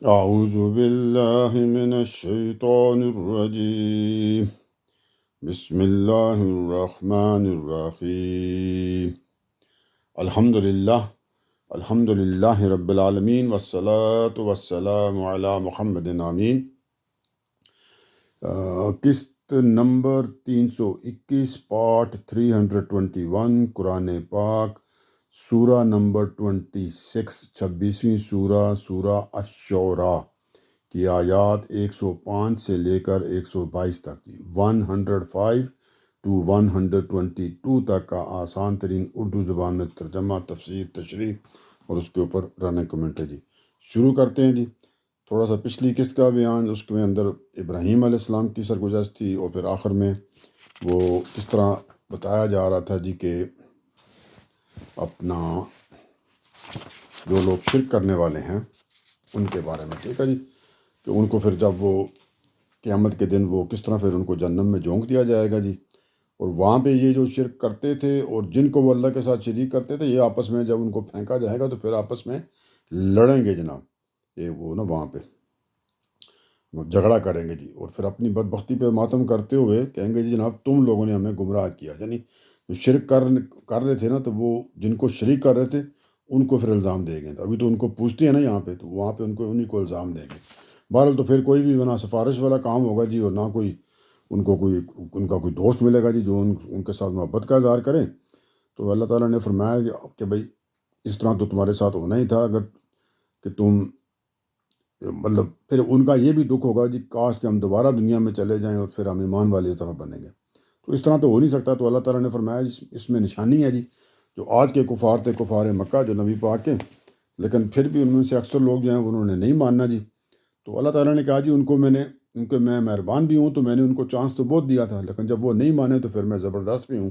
أعوذ بالله من الشيطان الرجيم بسم الله الرحمن الرحيم الحمد لله رب العالمين والصلاة والسلام على محمد آمین۔ قسط نمبر 321 پارٹ 321 قرآن پاک سورہ نمبر 26 26ویں سورہ الشعراء کی آیات 105 سے لے کر 122 تک، 105 to 122 تک کا آسان ترین اردو زبان میں ترجمہ، تفسیر، تشریح اور اس کے اوپر رننگ کمنٹ ہے جی۔ شروع کرتے ہیں جی۔ تھوڑا سا پچھلی قسط کا بیان، اس کے اندر ابراہیم علیہ السلام کی سرگزشت تھی، اور پھر آخر میں وہ کس طرح بتایا جا رہا تھا جی کہ اپنا جو لوگ شرک کرنے والے ہیں ان کے بارے میں، ٹھیک ہے جی، کہ ان کو پھر جب وہ قیامت کے دن وہ کس طرح پھر ان کو جہنم میں جھونک دیا جائے گا جی۔ اور وہاں پہ یہ جو شرک کرتے تھے اور جن کو وہ اللہ کے ساتھ شریک کرتے تھے، یہ آپس میں جب ان کو پھینکا جائے گا تو پھر آپس میں لڑیں گے جناب، یہ وہ نا وہاں پہ جھگڑا کریں گے جی، اور پھر اپنی بدبختی پہ ماتم کرتے ہوئے کہیں گے جی جناب تم لوگوں نے ہمیں گمراہ کیا، یعنی جو شرک کر رہے تھے نا، تو وہ جن کو شریک کر رہے تھے ان کو پھر الزام دیں گے۔ تو ابھی تو ان کو پوچھتے ہیں نا یہاں پہ، تو وہاں پہ انہیں کو الزام دیں گے۔ بہرحال تو پھر کوئی بھی نہ سفارش والا کام ہوگا جی، اور نہ کوئی ان کا کوئی دوست ملے گا جی جو ان کے ساتھ محبت کا اظہار کریں۔ تو اللہ تعالیٰ نے فرمایا کہ بھائی اس طرح تو تمہارے ساتھ ہونا ہی تھا، اگر کہ تم مطلب پھر ان کا یہ بھی دکھ ہوگا جی کاش کہ ہم دوبارہ دنیا میں چلے جائیں اور پھر ہم ایمان والے اس دفعہ بنیں گے۔ تو اس طرح تو ہو نہیں سکتا۔ تو اللہ تعالیٰ نے فرمایا اس میں نشانی ہے جی، جو آج کے کفار تھے، کفار مکہ جو نبی پاک کے، لیکن پھر بھی ان میں سے اکثر لوگ جو ہیں انہوں نے نہیں ماننا جی۔ تو اللہ تعالیٰ نے کہا جی ان کو میں مہربان بھی ہوں، تو میں نے ان کو چانس تو بہت دیا تھا، لیکن جب وہ نہیں مانے تو پھر میں زبردست بھی ہوں،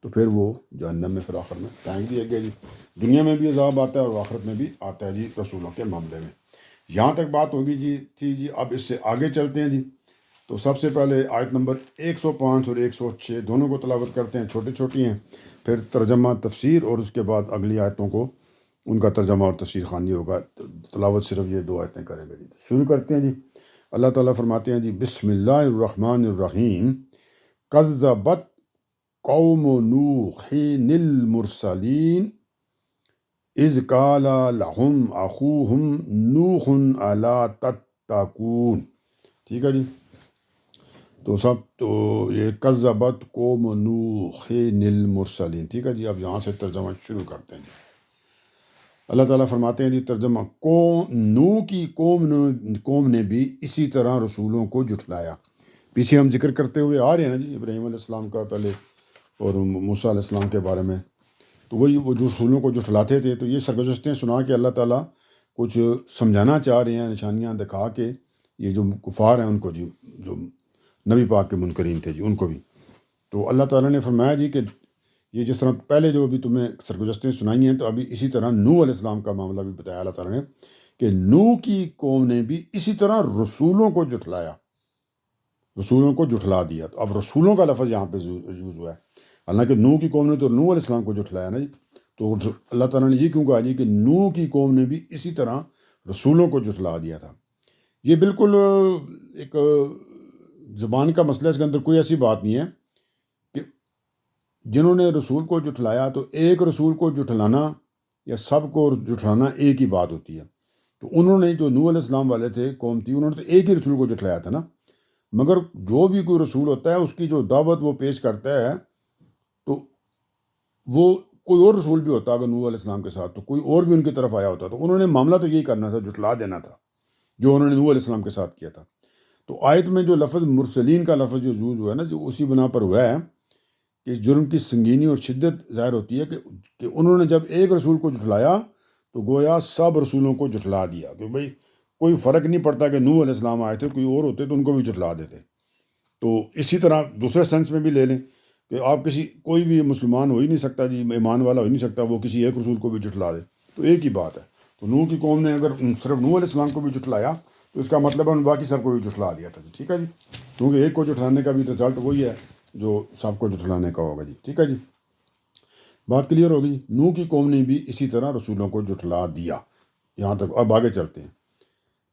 تو پھر وہ جہنم میں پھر آخر میں پھینک دیا گیا جی۔ دنیا میں بھی عذاب آتا ہے اور آخرت میں بھی آتا ہے جی رسولوں کے معاملے میں۔ یہاں تک بات ہوگی جی تھی جی۔ اب اس سے آگے چلتے ہیں جی۔ تو سب سے پہلے آیت نمبر 105 اور 106 دونوں کو تلاوت کرتے ہیں، چھوٹی چھوٹی ہیں، پھر ترجمہ تفسیر، اور اس کے بعد اگلی آیتوں کو ان کا ترجمہ اور تفسیر خوانی ہوگا۔ تلاوت صرف یہ دو آیتیں کریں گے جی۔ شروع کرتے ہیں جی۔ اللہ تعالیٰ فرماتے ہیں جی بسم اللہ الرحمن الرحیم کذبت قوم نوح المرسلین اذ قال لهم اخوهم نوح الا تتقون۔ ٹھیک ہے جی۔ تو یہ کذبت قوم نوح المرسلین، ٹھیک ہے جی۔ اب یہاں سے ترجمہ شروع کرتے ہیں جی۔ اللہ تعالیٰ فرماتے ہیں جی ترجمہ، نوح کی قوم نے بھی اسی طرح رسولوں کو جھٹلایا۔ پیچھے ہم ذکر کرتے ہوئے آ رہے ہیں نا جی ابراہیم علیہ السلام کا پہلے، اور موسیٰ علیہ السلام کے بارے میں، تو وہی وہ جو رسولوں کو جھٹلاتے تھے۔ تو یہ سرگزشتیں سنا کے اللہ تعالیٰ کچھ سمجھانا چاہ رہے ہیں، نشانیاں دکھا کے، یہ جو کفار ہیں ان کو جی، جو نبی پاک کے منکرین تھے جی، ان کو بھی۔ تو اللہ تعالیٰ نے فرمایا جی کہ یہ جس طرح پہلے جو ابھی تمہیں سرگزشتیں سنائی ہیں، تو ابھی اسی طرح نوح علیہ السلام کا معاملہ بھی بتایا اللہ تعالیٰ نے کہ نوح کی قوم نے بھی اسی طرح رسولوں کو جھٹلایا، رسولوں کو جھٹلا دیا۔ تو اب رسولوں کا لفظ یہاں پہ یوز ہوا ہے، حالانکہ نوح کی قوم نے تو نوح علیہ السلام کو جھٹلایا نا جی۔ تو اللہ تعالیٰ نے یہ کیوں کہا جی کہ نوح کی قوم نے بھی اسی طرح رسولوں کو جھٹلا دیا تھا۔ یہ بالکل ایک زبان کا مسئلہ، اس کے اندر کوئی ایسی بات نہیں ہے کہ جنہوں نے رسول کو جھٹلایا، تو ایک رسول کو جھٹلانا یا سب کو جھٹلانا ایک ہی بات ہوتی ہے۔ تو انہوں نے جو نوح علیہ السلام والے تھے قوم تھی، انہوں نے تو ایک ہی رسول کو جھٹلایا تھا نا، مگر جو بھی کوئی رسول ہوتا ہے اس کی جو دعوت وہ پیش کرتا ہے، تو وہ کوئی اور رسول بھی ہوتا اگر نوح علیہ السلام کے ساتھ، تو کوئی اور بھی ان کی طرف آیا ہوتا، تو انہوں نے معاملہ تو یہی کرنا تھا، جھٹلا دینا تھا جو انہوں نے نوح علیہ السلام کے ساتھ کیا تھا۔ تو آیت میں جو لفظ مرسلین کا لفظ جو یوز ہوا ہے نا، جو اسی بنا پر ہوا ہے کہ جرم کی سنگینی اور شدت ظاہر ہوتی ہے کہ انہوں نے جب ایک رسول کو جھٹلایا تو گویا سب رسولوں کو جھٹلا دیا، کہ بھئی کوئی فرق نہیں پڑتا کہ نوح علیہ السلام آئے تھے، کوئی اور ہوتے تو ان کو بھی جھٹلا دیتے۔ تو اسی طرح دوسرے سینس میں بھی لے لیں کہ آپ کوئی بھی مسلمان ہو ہی نہیں سکتا جی، ایمان والا ہو ہی نہیں سکتا وہ کسی ایک رسول کو بھی جھٹلا دے، تو ایک ہی بات ہے۔ تو نوح کی قوم نے اگر صرف نوح علیہ السلام کو بھی جھٹلایا تو اس کا مطلب ہے ان باقی سب کو بھی جھٹلا دیا تھا جی، ٹھیک ہے جی، کیونکہ ایک کو جھٹلانے کا بھی رزلٹ وہی ہے جو سب کو جھٹلانے کا ہوگا جی، ٹھیک ہے جی۔ بات کلیئر ہوگی۔ نوح کی قوم نے بھی اسی طرح رسولوں کو جھٹلا دیا۔ یہاں تک اب آگے چلتے ہیں۔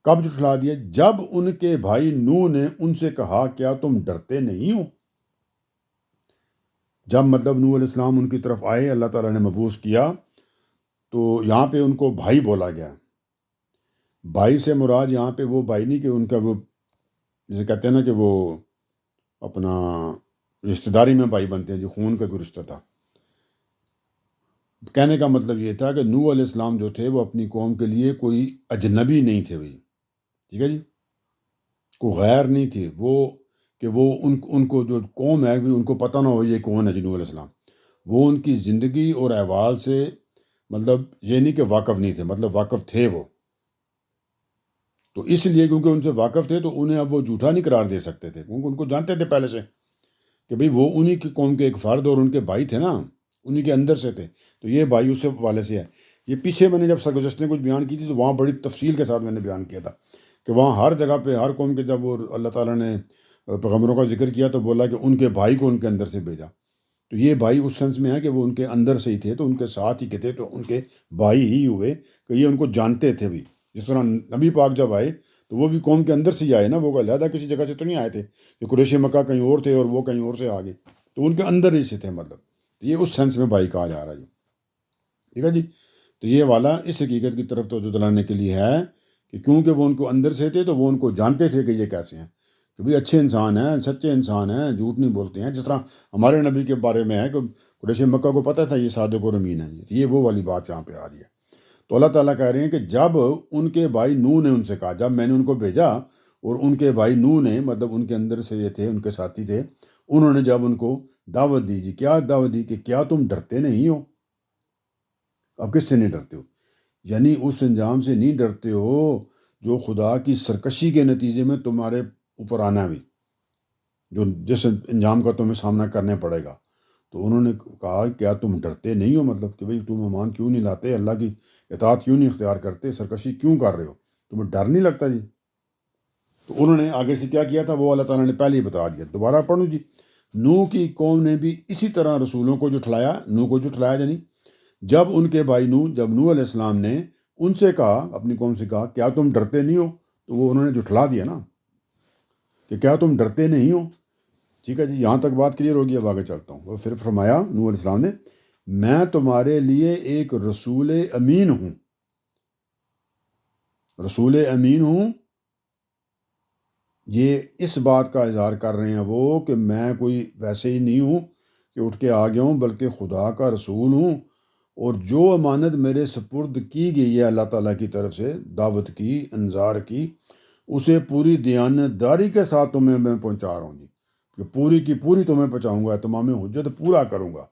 کب جھٹلا دیا؟ جب ان کے بھائی نوح نے ان سے کہا کیا تم ڈرتے نہیں ہو؟ جب مطلب نوح علیہ السلام ان کی طرف آئے، اللہ تعالیٰ نے مبعوث کیا، تو یہاں پہ ان کو بھائی بولا گیا۔ بھائی سے مراد یہاں پہ وہ بھائی نہیں کہ ان کا وہ جسے کہتے ہیں نا کہ وہ اپنا رشتہ داری میں بھائی بنتے ہیں، جو خون کا کوئی رشتہ تھا۔ کہنے کا مطلب یہ تھا کہ نوح علیہ السلام جو تھے وہ اپنی قوم کے لیے کوئی اجنبی نہیں تھے بھائی، ٹھیک ہے جی، کوئی غیر نہیں تھے وہ، کہ وہ ان کو جو قوم ہے بھی ان کو پتہ نہ ہو یہ کون ہے جی نوح علیہ السلام۔ وہ ان کی زندگی اور احوال سے مطلب یہ نہیں کہ واقف نہیں تھے، مطلب واقف تھے وہ، تو اس لیے کیونکہ ان سے واقف تھے تو انہیں اب وہ جھوٹا نہیں قرار دے سکتے تھے، کیونکہ ان کو جانتے تھے پہلے سے کہ بھئی وہ انہی کی قوم کے ایک فرد اور ان کے بھائی تھے نا، انہی کے اندر سے تھے، تو یہ بھائی اس والے سے ہے۔ یہ پیچھے میں نے جب سرگزشتیں کچھ بیان کی تھی تو وہاں بڑی تفصیل کے ساتھ میں نے بیان کیا تھا کہ وہاں ہر جگہ پہ ہر قوم کے جب وہ اللہ تعالیٰ نے پیغمبروں کا ذکر کیا تو بولا کہ ان کے بھائی کو ان کے اندر سے بھیجا، تو یہ بھائی اس سینس میں ہے کہ وہ ان کے اندر سے ہی تھے، تو ان کے ساتھ ہی کے تھے، تو ان کے بھائی ہی ہوئے کہ یہ ان کو جانتے تھے بھی۔ جس طرح نبی پاک جب آئے تو وہ بھی قوم کے اندر سے ہی آئے نا، وہ علیحدہ کسی جگہ سے تو نہیں آئے تھے کہ قریش مکہ کہیں اور تھے اور وہ کہیں اور سے آ گئے، تو ان کے اندر ہی سے تھے، مطلب یہ اس سینس میں بھائی کہا جا رہا ہے جی، ٹھیک ہے جی۔ تو یہ والا اس حقیقت کی طرف توجہ دلانے کے لیے ہے کہ کیونکہ وہ ان کو اندر سے تھے تو وہ ان کو جانتے تھے کہ یہ کیسے ہیں، کہ بھئی اچھے انسان ہیں، سچے انسان ہیں، جھوٹ نہیں بولتے ہیں، جس طرح ہمارے نبی کے بارے میں ہے کہ قریش مکہ کو پتہ تھا یہ صادق اور امین ہے، یہ وہ والی بات یہاں پہ آ رہی ہے۔ تو اللہ تعالیٰ کہہ رہے ہیں کہ جب ان کے بھائی نوح نے ان سے کہا، جب میں نے ان کو بھیجا اور ان کے بھائی نوح نے مطلب ان کے اندر سے یہ تھے، ان کے ساتھی تھے، انہوں نے جب ان کو دعوت دی، جی کیا دعوت دی کہ کیا تم ڈرتے نہیں ہو؟ اب کس سے نہیں ڈرتے ہو؟ یعنی اس انجام سے نہیں ڈرتے ہو جو خدا کی سرکشی کے نتیجے میں تمہارے اوپر آنا بھی، جو جس انجام کا تمہیں سامنا کرنے پڑے گا۔ تو انہوں نے کہا کیا تم ڈرتے نہیں ہو، مطلب کہ بھئی تم ایمان کیوں نہیں لاتے، اللہ کی اطاعت کیوں نہیں اختیار کرتے، سرکشی کیوں کر رہے ہو، تمہیں ڈر نہیں لگتا جی؟ تو انہوں نے آگے سے کیا کیا تھا وہ اللہ تعالیٰ نے پہلے ہی بتا دیا، دوبارہ پڑھوں جی۔ نوح کی قوم نے بھی اسی طرح رسولوں کو جھٹلایا، نوح کو جھٹلایا یعنی جب ان کے بھائی نوح، جب نوح علیہ السلام نے ان سے کہا، اپنی قوم سے کہا کیا تم ڈرتے نہیں ہو، تو وہ انہوں نے جھٹلا دیا نا کہ کیا تم ڈرتے نہیں ہو، ٹھیک ہے جی، یہاں تک بات کلیئر ہوگی، اب آگے چلتا ہوں۔ وہ پھر فرمایا نوح علیہ السلام نے، میں تمہارے لیے ایک رسول امین ہوں، رسول امین ہوں، یہ اس بات کا اظہار کر رہے ہیں وہ کہ میں کوئی ویسے ہی نہیں ہوں کہ اٹھ کے آ گیا ہوں، بلکہ خدا کا رسول ہوں، اور جو امانت میرے سپرد کی گئی ہے اللہ تعالیٰ کی طرف سے، دعوت کی، انذار کی، اسے پوری دیانتداری کے ساتھ تمہیں میں پہنچا رہا ہوں جی، کہ پوری کی پوری تمہیں پہنچاؤں گا، تمام حجت پورا کروں گا۔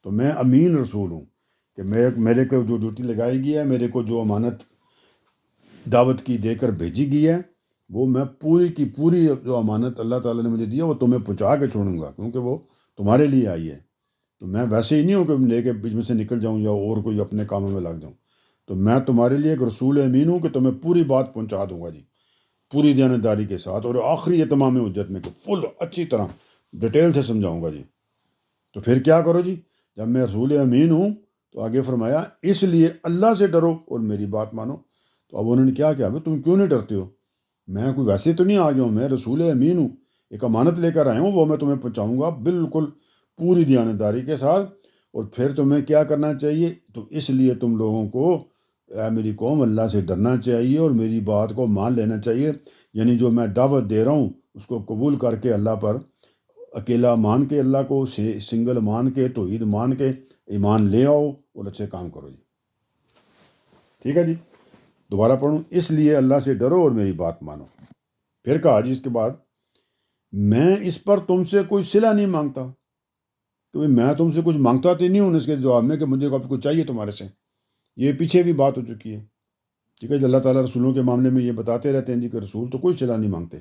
تو میں امین رسول ہوں کہ میرے کو جو ڈیوٹی لگائی گئی ہے، میرے کو جو امانت دعوت کی دے کر بھیجی گئی ہے، وہ میں پوری کی پوری جو امانت اللہ تعالیٰ نے مجھے دیا وہ تمہیں پہنچا کے چھوڑوں گا، کیونکہ وہ تمہارے لیے آئی ہے۔ تو میں ویسے ہی نہیں ہوں کہ لے کے بیچ میں سے نکل جاؤں یا اور کوئی اپنے کاموں میں لگ جاؤں، تو میں تمہارے لیے ایک رسول امین ہوں کہ تمہیں پوری بات پہنچا دوں گا جی، پوری دیانتداری کے ساتھ، اور آخری یہ تمام حجت میں کہ فل اچھی طرح ڈیٹیل سے سمجھاؤں گا جی۔ تو پھر کیا کرو جی، جب میں رسول امین ہوں تو آگے فرمایا اس لیے اللہ سے ڈرو اور میری بات مانو۔ تو اب انہوں نے کیا کیا، تم کیوں نہیں ڈرتے ہو؟ میں کوئی ویسے تو نہیں آ گیا ہوں، میں رسول امین ہوں، ایک امانت لے کر آیا ہوں، وہ میں تمہیں پہنچاؤں گا بالکل پوری دیانتداری کے ساتھ۔ اور پھر تمہیں کیا کرنا چاہیے، تو اس لیے تم لوگوں کو اے میری قوم اللہ سے ڈرنا چاہیے اور میری بات کو مان لینا چاہیے، یعنی جو میں دعوت دے رہا ہوں اس کو قبول کر کے اللہ پر اکیلا مان کے، اللہ کو سنگل مان کے، توحید مان کے ایمان لے آؤ اور اچھے کام کرو جی، ٹھیک ہے جی۔ دوبارہ پڑھوں، اس لیے اللہ سے ڈرو اور میری بات مانو۔ پھر کہا جی اس کے بعد، میں اس پر تم سے کوئی صلہ نہیں مانگتا، کہ میں تم سے کچھ مانگتا تو نہیں ہوں اس کے جواب میں کہ مجھے کچھ چاہیے تمہارے سے، یہ پیچھے بھی بات ہو چکی ہے، ٹھیک ہے جی۔ اللہ تعالیٰ رسولوں کے معاملے میں یہ بتاتے رہتے ہیں جی کہ رسول تو کوئی صلہ نہیں مانگتے،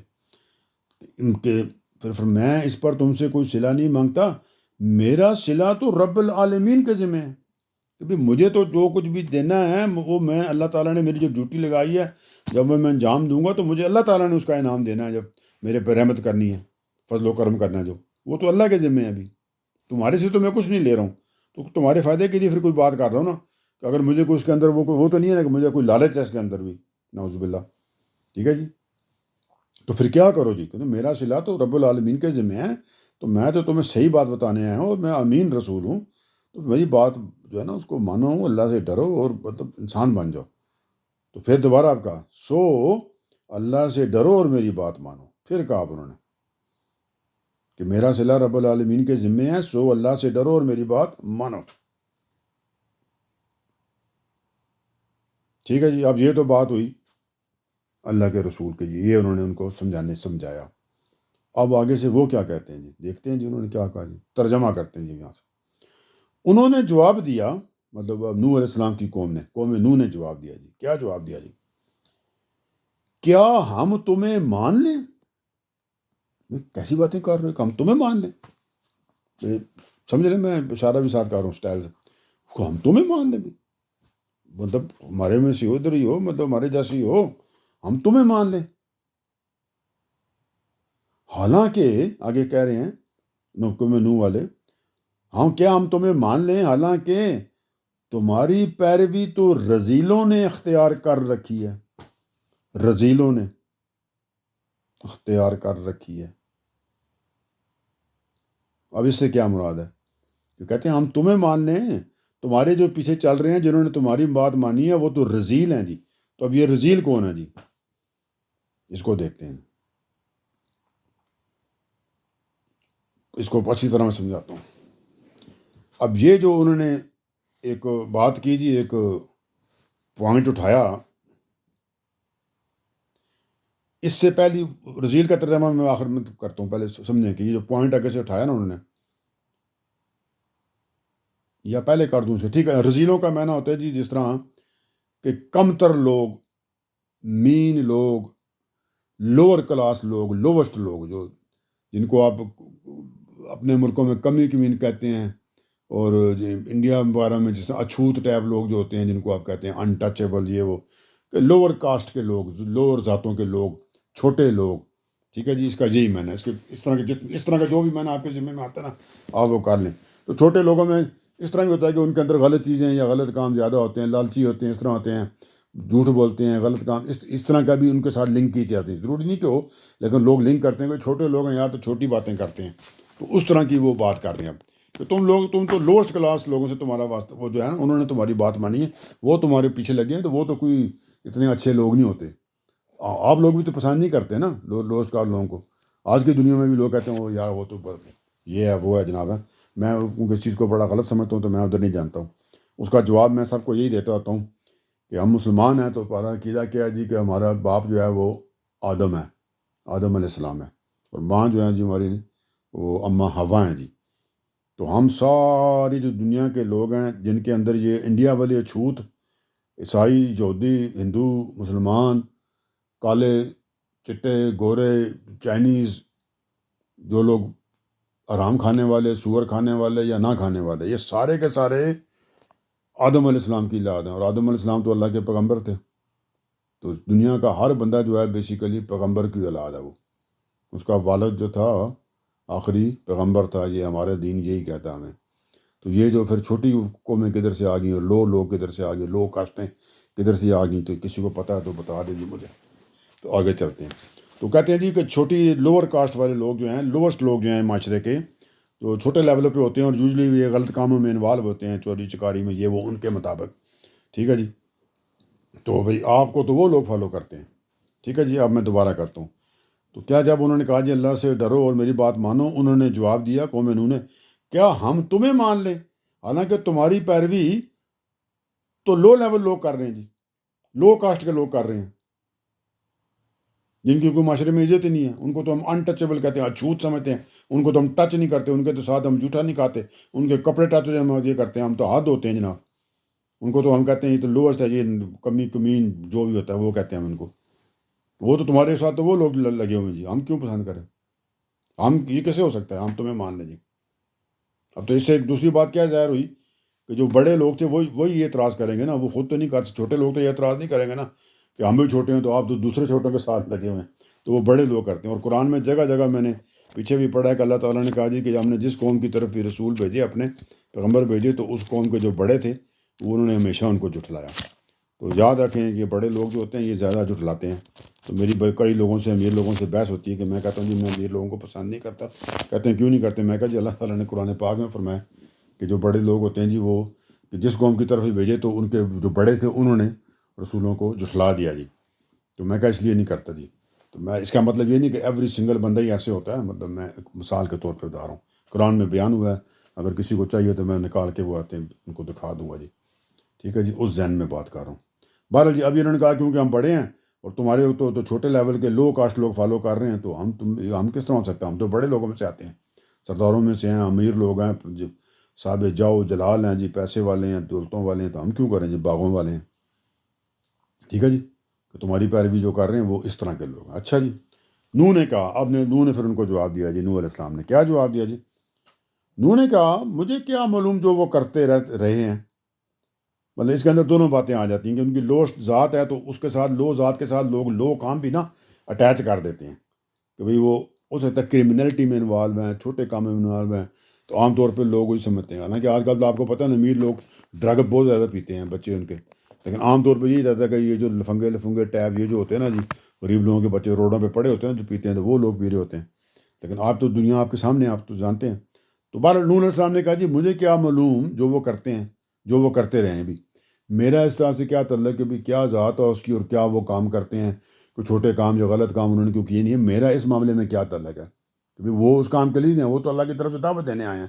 ان کے پھر میں اس پر تم سے کوئی صلہ نہیں مانگتا، میرا صلہ تو رب العالمین کے ذمہ ہے، کہ بھی مجھے تو جو کچھ بھی دینا ہے وہ میں، اللہ تعالیٰ نے میری جو ڈیوٹی لگائی ہے جب وہ میں انجام دوں گا تو مجھے اللہ تعالیٰ نے اس کا انعام دینا ہے، جب میرے پہ رحمت کرنی ہے، فضل و کرم کرنا ہے، جو وہ تو اللہ کے ذمہ ہے۔ ابھی تمہارے سے تو میں کچھ نہیں لے رہا ہوں، تو تمہارے فائدے کے لیے پھر کوئی بات کر رہا ہوں نا، کہ اگر مجھے کوئی اس کے اندر وہ تو نہیں ہے نا کہ مجھے کوئی لالچ ہے اس کے اندر بھی، نعوذ باللہ۔ ٹھیک ہے جی. تو پھر کیا کرو جی, کہتے میرا صلہ تو رب العالمین کے ذمہ ہے, تو میں تو تمہیں صحیح بات بتانے آیا ہوں اور میں امین رسول ہوں, تو میری بات جو ہے نا اس کو مانو, اللہ سے ڈرو اور مطلب انسان بن جاؤ. تو پھر دوبارہ آپ کہا سو اللہ سے ڈرو اور میری بات مانو. پھر کہا انہوں نے کہ میرا صلہ رب العالمین کے ذمے ہے, سو اللہ سے ڈرو اور میری بات مانو. ٹھیک ہے جی. اب یہ تو بات ہوئی اللہ کے رسول کے, یہ انہوں نے ان کو سمجھایا. اب آگے سے وہ کیا کہتے ہیں جی, دیکھتے ہیں جی انہوں نے کیا کہا جی, ترجمہ کرتے ہیں جی یہاں سے. انہوں نے جواب دیا, مطلب نوح علیہ السلام کی قوم نوح نے جواب دیا جی. کیا جواب دیا جی, کیا ہم تمہیں مان لیں؟ کیسی باتیں کر رہے ہو, ہم تمہیں مان لیں؟ سمجھ رہے, میں اشارہ بھی ساتھ کر رہا ہوں اسٹائل سے, ہم تمہیں مان لیں بھی, مطلب ہمارے میں سے ادھر ہی ہو, مطلب ہمارے جیسے ہی ہو, ہم تمہیں مان لیں. حالانکہ آگے کہہ رہے ہیں نوح والے, کیا ہم تمہیں مان لیں حالانکہ تمہاری پیروی تو رذیلوں نے اختیار کر رکھی ہے. رذیلوں نے اختیار کر رکھی ہے. اب اس سے کیا مراد ہے؟ تو کہتے ہیں ہم تمہیں مان لیں, تمہارے جو پیچھے چل رہے ہیں جنہوں نے تمہاری بات مانی ہے وہ تو رذیل ہیں جی. تو اب یہ رذیل کون ہے جی, اس کو دیکھتے ہیں, اس کو اچھی طرح میں سمجھاتا ہوں. اب یہ جو انہوں نے ایک بات کی جی, ایک پوائنٹ اٹھایا, اس سے پہلی رذیل کا ترجمہ میں آخر میں کرتا ہوں, پہلے سمجھیں کہ یہ جو پوائنٹ آگے سے اٹھایا نا انہوں نے, یا پہلے کر دوں سے, ٹھیک ہے. رذیلوں کا معنی ہوتا ہے جی جس طرح کہ کم تر لوگ, مین لوگ, لوور کلاس لوگ, لوسٹ لوگ, جو جن کو آپ اپنے ملکوں میں کمی کمین کہتے ہیں, اور انڈیا وغیرہ میں جس طرح اچھوت ٹائپ لوگ جو ہوتے ہیں جن کو آپ کہتے ہیں انٹچیبل, یہ وہ کہ لوور کاسٹ کے لوگ, لوور ذاتوں کے لوگ, چھوٹے لوگ. ٹھیک ہے جی, اس کا یہی معنی ہے. اس طرح کا جو بھی معنی آپ کے ذمہ میں آتا ہے نا, آپ وہ کر لیں. تو چھوٹے لوگوں میں اس طرح بھی ہوتا ہے کہ ان کے اندر غلط چیزیں یا غلط کام زیادہ ہوتے ہیں, لالچی ہوتے ہیں, اس طرح ہوتے ہیں, جھوٹ بولتے ہیں, غلط کام, اس طرح کا بھی ان کے ساتھ لنک کی جاتی ہے. ضروری نہیں کہ ہو, لیکن لوگ لنک کرتے ہیں کہ چھوٹے لوگ ہیں یار تو چھوٹی باتیں کرتے ہیں. تو اس طرح کی وہ بات کر رہے ہیں. اب کہ تم تو لوسٹ کلاس لوگوں سے تمہارا واسطہ, وہ جو ہے نا انہوں نے تمہاری بات مانی ہے, وہ تمہارے پیچھے لگے ہیں, تو وہ تو کوئی اتنے اچھے لوگ نہیں ہوتے. آپ لوگ بھی تو پسند نہیں کرتے نا لوسٹ کلاس لوگوں کو. آج کی دنیا میں بھی لوگ کہتے ہیں وہ یار وہ تو یہ ہے وہ ہے جناب ہے. میں اس چیز کو بڑا غلط سمجھتا ہوں, تو میں ادھر نہیں جانتا ہوں. اس کا جواب میں سب کو یہی دیتا ہوتا ہوں کہ ہم مسلمان ہیں تو ہمارا عقیدہ کیا ہے جی کہ ہمارا باپ جو ہے وہ آدم ہے, آدم علیہ السلام ہے, اور ماں جو ہے جی ہماری وہ اماں حوا ہیں جی. تو ہم ساری جو دنیا کے لوگ ہیں جن کے اندر یہ انڈیا والے اچھوت, عیسائی, یہودی, ہندو, مسلمان, کالے, چٹے, گورے, چائنیز, جو لوگ حرام کھانے والے, سور کھانے والے یا نہ کھانے والے, یہ سارے کے سارے آدم علیہ السلام کی اولاد ہیں. اور آدم علیہ السلام تو اللہ کے پیغمبر تھے. تو دنیا کا ہر بندہ جو ہے بیسیکلی پیغمبر کی اولاد ہے. وہ اس کا والد جو تھا آخری پیغمبر تھا. یہ ہمارا دین یہی کہتا ہے ہمیں. تو یہ جو پھر چھوٹی قومیں کدھر سے آ گئیں اور لوگ کدھر سے آ گئے, لو کاسٹیں کدھر سے آ گئیں, تو کسی کو پتہ ہے تو بتا دے جی مجھے. تو آگے چلتے ہیں. تو کہتے ہیں جی کہ چھوٹی لوور کاسٹ والے لوگ جو ہیں, لوسٹ لوگ جو ہیں معاشرے کے, تو چھوٹے لیول پہ ہوتے ہیں اور یوزلی یہ غلط کاموں میں انوالو ہوتے ہیں, چوری چکاری میں, یہ وہ ان کے مطابق. ٹھیک ہے جی. تو بھئی آپ کو تو وہ لوگ فالو کرتے ہیں. ٹھیک ہے جی. اب میں دوبارہ کرتا ہوں. تو کیا جب انہوں نے کہا جی اللہ سے ڈرو اور میری بات مانو, انہوں نے جواب دیا قوم نوح نے, کیا ہم تمہیں مان لیں حالانکہ تمہاری پیروی تو لو لیول لوگ کر رہے ہیں جی, لو کاسٹ کے لوگ کر رہے ہیں, جن کی کوئی معاشرے میں عزت ہی نہیں ہے. ان کو تو ہم انٹچیبل کہتے ہیں, اچھوت سمجھتے ہیں. ان کو تو ہم ٹچ نہیں کرتے, ان کے تو ساتھ ہم جھوٹا نہیں کھاتے, ان کے کپڑے ٹچ ہم یہ کرتے ہیں, ہم تو ہاتھ دھوتے ہیں جناب. ان کو تو ہم کہتے ہیں یہ تو لوسٹ ہے, یہ کمی کمین جو بھی ہوتا ہے وہ کہتے ہیں ہم ان کو. وہ تو تمہارے ساتھ تو وہ لوگ لگے ہوئے جی, ہم کیوں پسند کریں, ہم یہ کیسے ہو سکتا ہے ہم تمہیں مان لیں جی. اب تو اس سے ایک دوسری بات کیا ظاہر ہوئی کہ جو بڑے لوگ تھے وہی یہ اعتراض کریں گے نا, وہ خود تو نہیں کر, چھوٹے لوگ تو یہ اعتراض نہیں کریں گے نا کہ ہم بھی چھوٹے ہیں تو آپ دوسرے چھوٹوں کے ساتھ لگے ہوئے ہیں. تو وہ بڑے لوگ کرتے ہیں. اور قرآن میں جگہ جگہ میں نے پیچھے بھی پڑھا ہے کہ اللہ تعالیٰ نے کہا جی کہ ہم نے جس قوم کی طرف بھی رسول بھیجے, اپنے پیغمبر بھیجے, تو اس قوم کے جو بڑے تھے وہ انہوں نے ہمیشہ ان کو جھٹلایا. تو یاد رکھیں کہ بڑے لوگ جو ہوتے ہیں یہ زیادہ جھٹلاتے ہیں, تو میری کئی لوگوں سے امیر لوگوں سے بحث ہوتی ہے کہ میں کہتا ہوں جی میں امیر لوگوں کو پسند نہیں کرتا. کہتے ہیں کیوں نہیں کرتے؟ میں کہا جی اللہ تعالیٰ نے قرآن پاک میں فرمایا کہ جو بڑے لوگ ہوتے ہیں جی وہ کہ جس قوم کی طرف ہی بھیجے تو ان کے جو بڑے تھے انہوں نے رسولوں کو جھٹلا دیا جی. تو میں کہا اس لیے نہیں کرتا جی. تو میں اس کا مطلب یہ نہیں کہ ایوری سنگل بندہ ہی ایسے ہوتا ہے، مطلب میں ایک مثال کے طور پہ بتا رہا ہوں. قرآن میں بیان ہوا ہے، اگر کسی کو چاہیے تو میں نکال کے وہ آتے ہیں ان کو دکھا دوں گا جی. ٹھیک ہے جی، اس ذہن میں بات کر رہا ہوں. بہرحال جی ابھی انہوں نے کہا کیونکہ ہم بڑے ہیں اور تمہارے تو چھوٹے لیول کے لو کاسٹ لوگ فالو کر رہے ہیں تو ہم کس طرح ہو سکتا ہے؟ ہم تو بڑے لوگوں میں سے آتے ہیں، سرداروں میں سے ہیں، امیر لوگ ہیں، صاحب جاؤ جلال ہیں جی، پیسے والے ہیں، دولتوں والے ہیں، تو ہم کیوں کریں جی، باغوں والے ہیں. ٹھیک ہے جی، کہ تمہاری پیروی جو کر رہے ہیں وہ اس طرح کے لوگ ہیں. اچھا جی، نوح نے کہا، اب نوح نے پھر ان کو جواب دیا جی. نوح علیہ السلام نے کیا جواب دیا جی؟ نوح نے کہا مجھے کیا معلوم جو وہ کرتے رہے ہیں. مطلب اس کے اندر دونوں باتیں آ جاتی ہیں کہ ان کی لو ذات ہے تو اس کے ساتھ لو ذات کے ساتھ لوگ لو کام بھی نا اٹیچ کر دیتے ہیں کہ بھئی وہ ہو سکتا ہے کرمنلٹی میں انوالو ہیں، چھوٹے کام میں انوالو ہیں. تو عام طور پہ لوگ وہی سمجھتے ہیں. حالانکہ آج کل تو آپ کو پتہ ہے امیر لوگ ڈرگ بہت زیادہ پیتے ہیں بچے ان کے، لیکن عام طور پہ یہی رہتا ہے کہ یہ جو لفنگے ٹیب یہ جو ہوتے ہیں نا جی، غریب لوگوں کے بچے روڈوں پہ پڑے ہوتے ہیں جو پیتے ہیں تو وہ لوگ پی رہے ہوتے ہیں. لیکن آپ تو دنیا آپ کے سامنے، آپ تو جانتے ہیں. تو بہرحال نوح علیہ السلام نے کہا جی مجھے کیا معلوم جو وہ کرتے ہیں، جو وہ کرتے رہے ہیں. بھی میرا اس طرح سے کیا تعلق کہ بھی کیا ذات ہے اس کی اور کیا وہ کام کرتے ہیں، کوئی چھوٹے کام یا غلط کام انہوں نے کیوں کیے نہیں ہے. میرا اس معاملے میں کیا تعلق ہے کہ بھی وہ اس کام کے لیے نہیں ہیں، وہ تو اللہ کی طرف سے دعوت دینے آئے ہیں.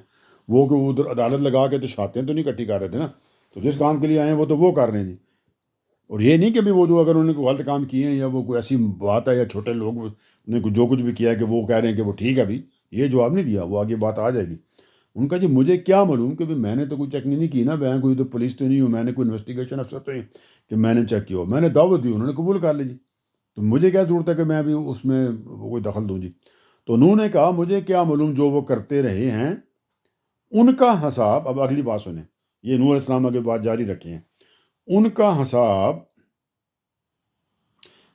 وہ کہ ادھر عدالت لگا کے تو شاتیں تو نہیں اکٹھی کر رہے تھے نا. تو جس کام کے لیے آئے ہیں وہ تو وہ کر رہے ہیں جی. اور یہ نہیں کہ بھی وہ جو اگر انہوں نے کوئی غلط کام کیے ہیں یا وہ کوئی ایسی بات ہے یا چھوٹے لوگ نے جو کچھ بھی کیا ہے کہ وہ کہہ رہے ہیں کہ وہ ٹھیک ہے. بھی یہ جواب نہیں دیا، وہ آگے بات آ جائے گی. ان کا جی مجھے کیا معلوم کہ میں نے تو کوئی چیک نہیں کی نا، میں کوئی تو پولیس تو نہیں ہوں، میں نے کوئی انویسٹیگیشن افسر تو نہیں کہ میں نے چیک کیا ہو. میں نے دعوت دی، انہوں نے قبول کر لی جی. تو مجھے کیا ضرورت ہے کہ میں بھی اس میں کوئی دخل دوں جی. تو انہوں نے کہا مجھے کیا معلوم جو وہ کرتے رہے ہیں ان کا حساب. اب اگلی بات سنیں، یہ نوح علیہ السلام آگے بات جاری رکھے ہیں. ان کا حساب،